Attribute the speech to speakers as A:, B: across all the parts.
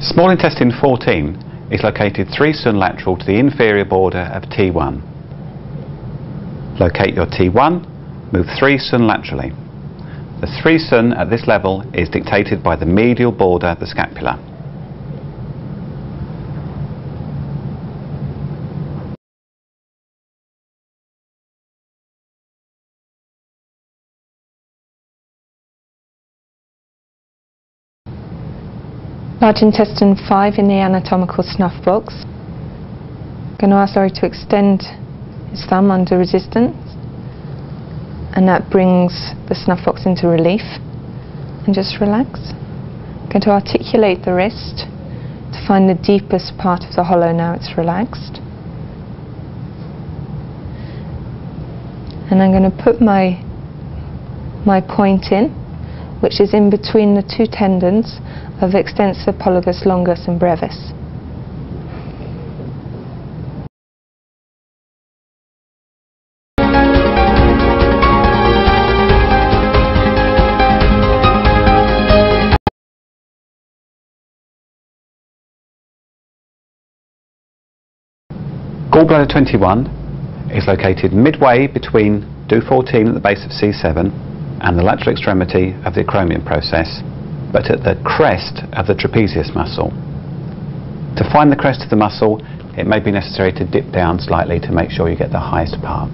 A: Small intestine 14 is located 3 cm lateral to the inferior border of T1. Locate your T1, move 3 cm laterally. The 3 cm at this level is dictated by the medial border of the scapula.
B: Large intestine 5 in the anatomical snuff box. Going to ask Laurie to extend his thumb under resistance, and that brings the snuff box into relief. And just relax. Going to articulate the wrist to find the deepest part of the hollow now it's relaxed. And I'm going to put my point in, which is in between the 2 tendons of extensor pollicis longus and brevis.
A: Gallbladder 21 is located midway between Do14 at the base of C7 and the lateral extremity of the acromion process, but at the crest of the trapezius muscle. To find the crest of the muscle, it may be necessary to dip down slightly to make sure you get the highest part.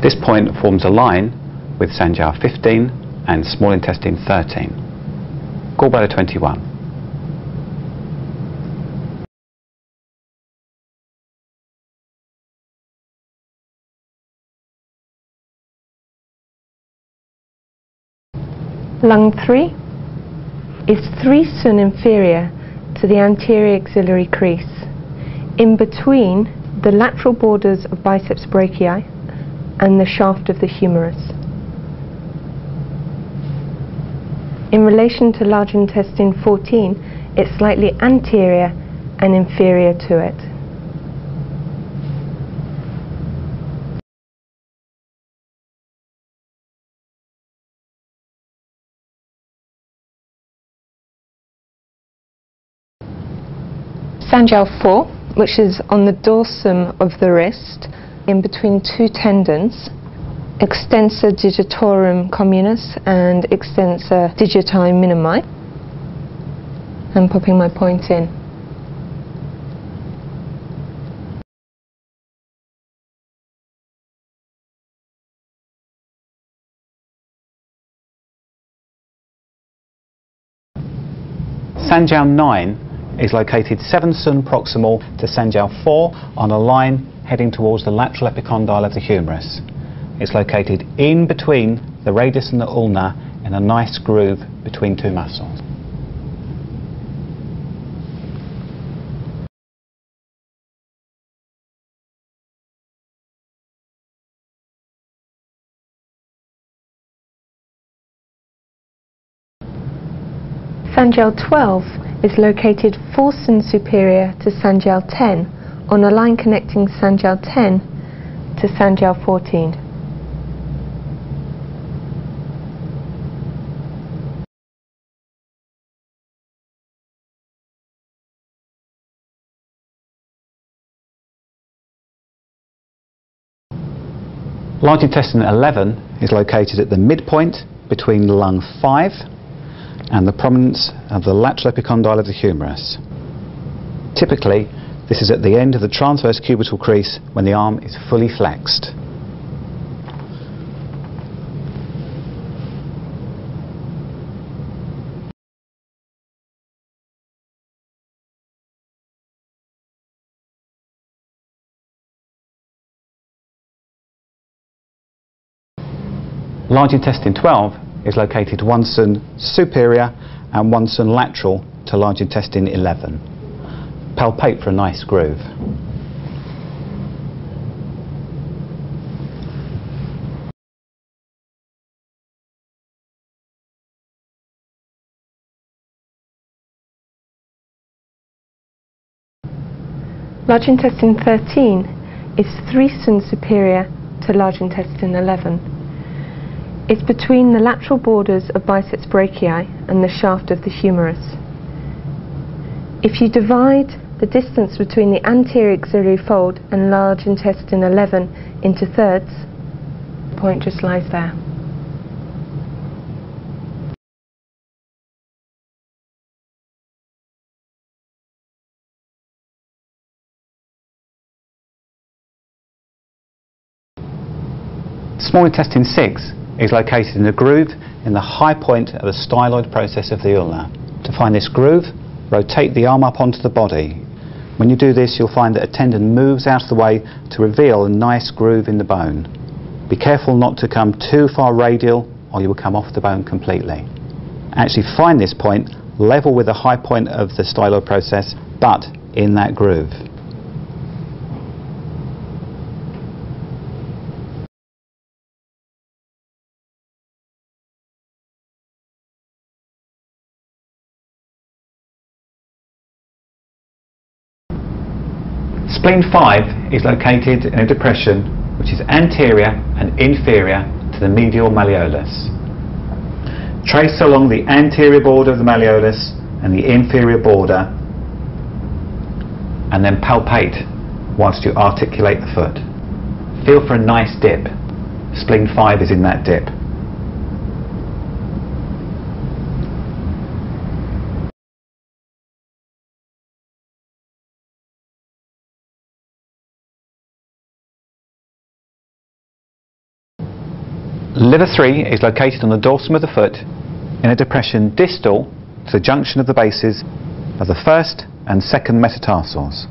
A: This point forms a line with Sanjiao 15 and small intestine 13. Gallbladder 21.
B: Lung 3 is 3 cm inferior to the anterior axillary crease, in between the lateral borders of biceps brachii and the shaft of the humerus. In relation to large intestine 14, it's slightly anterior and inferior to it. Sanjiao 4, which is on the dorsum of the wrist, in between 2 tendons, extensor digitorum communis and extensor digiti minimi. I'm popping my point in.
A: Sanjiao 9 is located 7 cm proximal to Sanjiao 4 on a line heading towards the lateral epicondyle of the humerus. It's located in between the radius and the ulna in a nice groove between 2 muscles.
B: Sanjiao 12 is located 4 cm superior to Sanjiao 10 on a line connecting Sanjiao 10 to Sanjiao 14.
A: Large intestine 11 is located at the midpoint between lung 5 and the prominence of the lateral epicondyle of the humerus. Typically, this is at the end of the transverse cubital crease when the arm is fully flexed. Large intestine 12 is located 1 cm superior and 1 cm lateral to large intestine 11. Palpate for a nice groove.
B: Large intestine 13 is 3 cm superior to large intestine 11. It's between the lateral borders of biceps brachii and the shaft of the humerus. If you divide the distance between the anterior axillary fold and large intestine 11 into thirds, the point just lies there.
A: Small intestine 6 is located in a groove in the high point of the styloid process of the ulna. To find this groove, rotate the arm up onto the body. When you do this, you'll find that a tendon moves out of the way to reveal a nice groove in the bone. Be careful not to come too far radial or you will come off the bone completely. Actually find this point level with the high point of the styloid process, but in that groove. Spleen 5 is located in a depression which is anterior and inferior to the medial malleolus. Trace along the anterior border of the malleolus and the inferior border, and then palpate whilst you articulate the foot. Feel for a nice dip. Spleen 5 is in that dip. Liver 3 is located on the dorsum of the foot in a depression distal to the junction of the bases of the first and second metatarsals.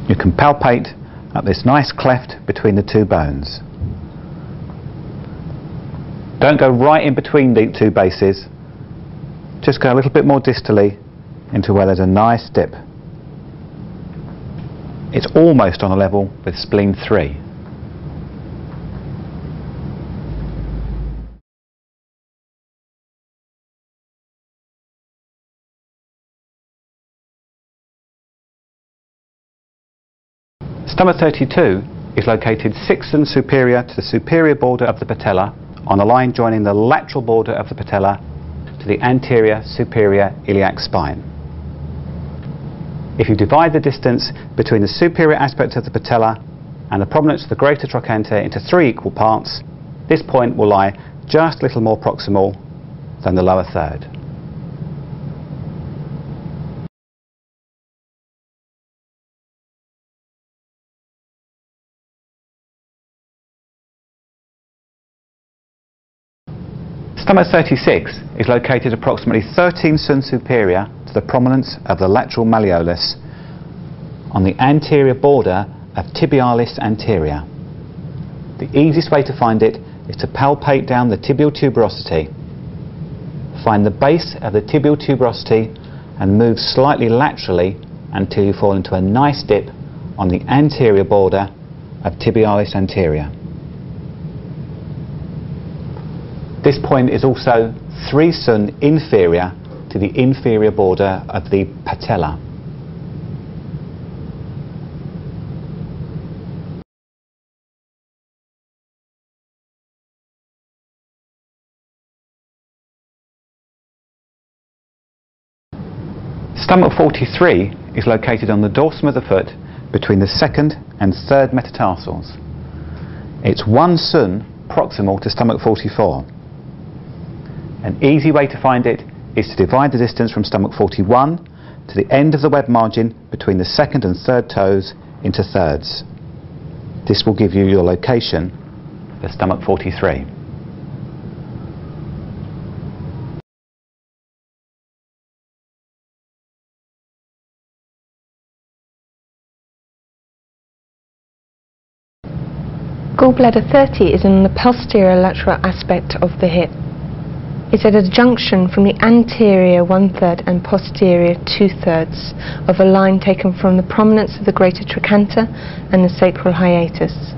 A: You can palpate up this nice cleft between the two bones. Don't go right in between the two bases, just go a little bit more distally into where there's a nice dip. It's almost on a level with spleen 3. Stomach 32 is located 6 and superior to the superior border of the patella on a line joining the lateral border of the patella to the anterior superior iliac spine. If you divide the distance between the superior aspect of the patella and the prominence of the greater trochanter into 3 equal parts, this point will lie just a little more proximal than the lower third. Stomach 36 is located approximately 13 sun superior to the prominence of the lateral malleolus on the anterior border of tibialis anterior. The easiest way to find it is to palpate down the tibial tuberosity. Find the base of the tibial tuberosity and move slightly laterally until you fall into a nice dip on the anterior border of tibialis anterior. This point is also 3 sun inferior to the inferior border of the patella. Stomach 43 is located on the dorsum of the foot between the second and third metatarsals. It's 1 sun proximal to stomach 44. An easy way to find it is to divide the distance from stomach 41 to the end of the web margin between the second and third toes into thirds. This will give you your location for stomach 43.
B: Gallbladder 30 is in the posterior lateral aspect of the hip. It's at a junction from the anterior 1/3 and posterior 2/3 of a line taken from the prominence of the greater trochanter and the sacral hiatus.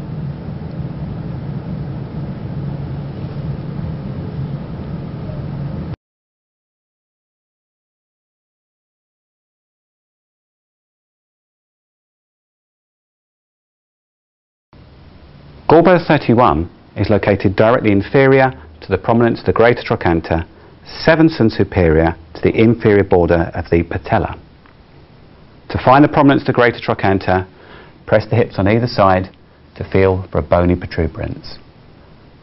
A: Gallbladder 31 is located directly inferior to the prominence of the greater trochanter, 7 cm superior to the inferior border of the patella. To find the prominence of the greater trochanter, press the hips on either side to feel for a bony protuberance.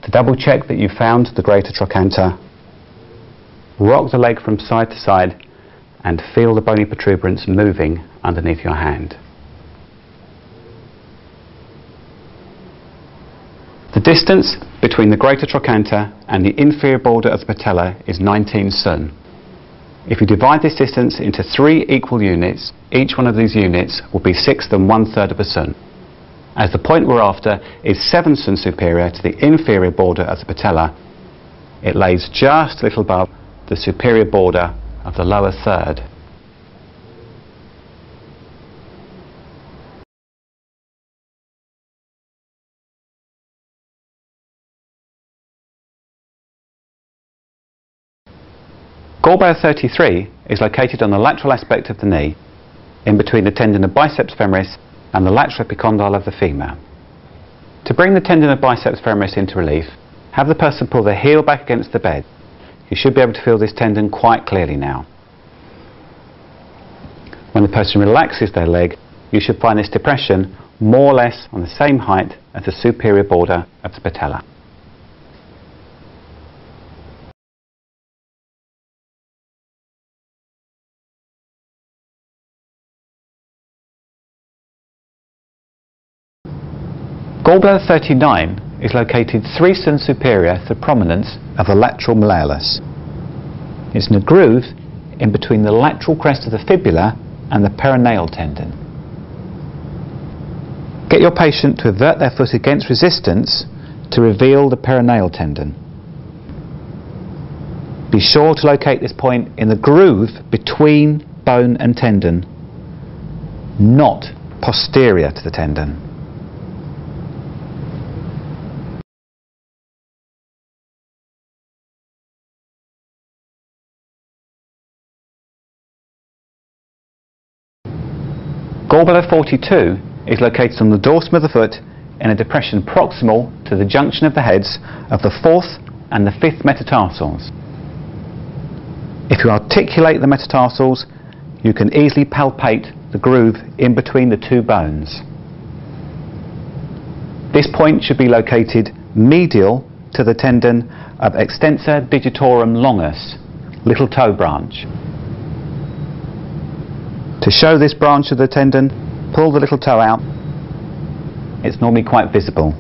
A: To double check that you've found the greater trochanter, rock the leg from side to side and feel the bony protuberance moving underneath your hand. The distance between the greater trochanter and the inferior border of the patella is 19 cm. If you divide this distance into 3 equal units, each one of these units will be 1/6 of a cm. As the point we're after is 7 cm superior to the inferior border of the patella, it lays just a little above the superior border of the lower third. Gallbladder 33 is located on the lateral aspect of the knee, in between the tendon of biceps femoris and the lateral epicondyle of the femur. To bring the tendon of biceps femoris into relief, have the person pull their heel back against the bed. You should be able to feel this tendon quite clearly now. When the person relaxes their leg, you should find this depression more or less on the same height as the superior border of the patella. Gallbladder 39 is located 3 cm superior to the prominence of the lateral malleolus. It's in a groove in between the lateral crest of the fibula and the peroneal tendon. Get your patient to avert their foot against resistance to reveal the peroneal tendon. Be sure to locate this point in the groove between bone and tendon, not posterior to the tendon. Gallbladder 42 is located on the dorsum of the foot in a depression proximal to the junction of the heads of the 4th and the 5th metatarsals. If you articulate the metatarsals, you can easily palpate the groove in between the 2 bones. This point should be located medial to the tendon of extensor digitorum longus, little toe branch. To show this branch of the tendon, pull the little toe out. It's normally quite visible.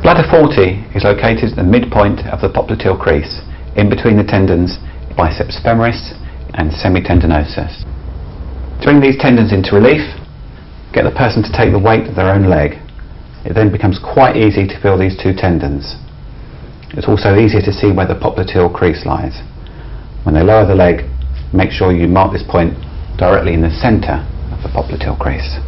A: Bladder 40 is located at the midpoint of the popliteal crease, in between the tendons biceps femoris and semitendinosus. To bring these tendons into relief, get the person to take the weight of their own leg. It then becomes quite easy to feel these 2 tendons. It's also easier to see where the popliteal crease lies. When they lower the leg, make sure you mark this point directly in the centre of the popliteal crease.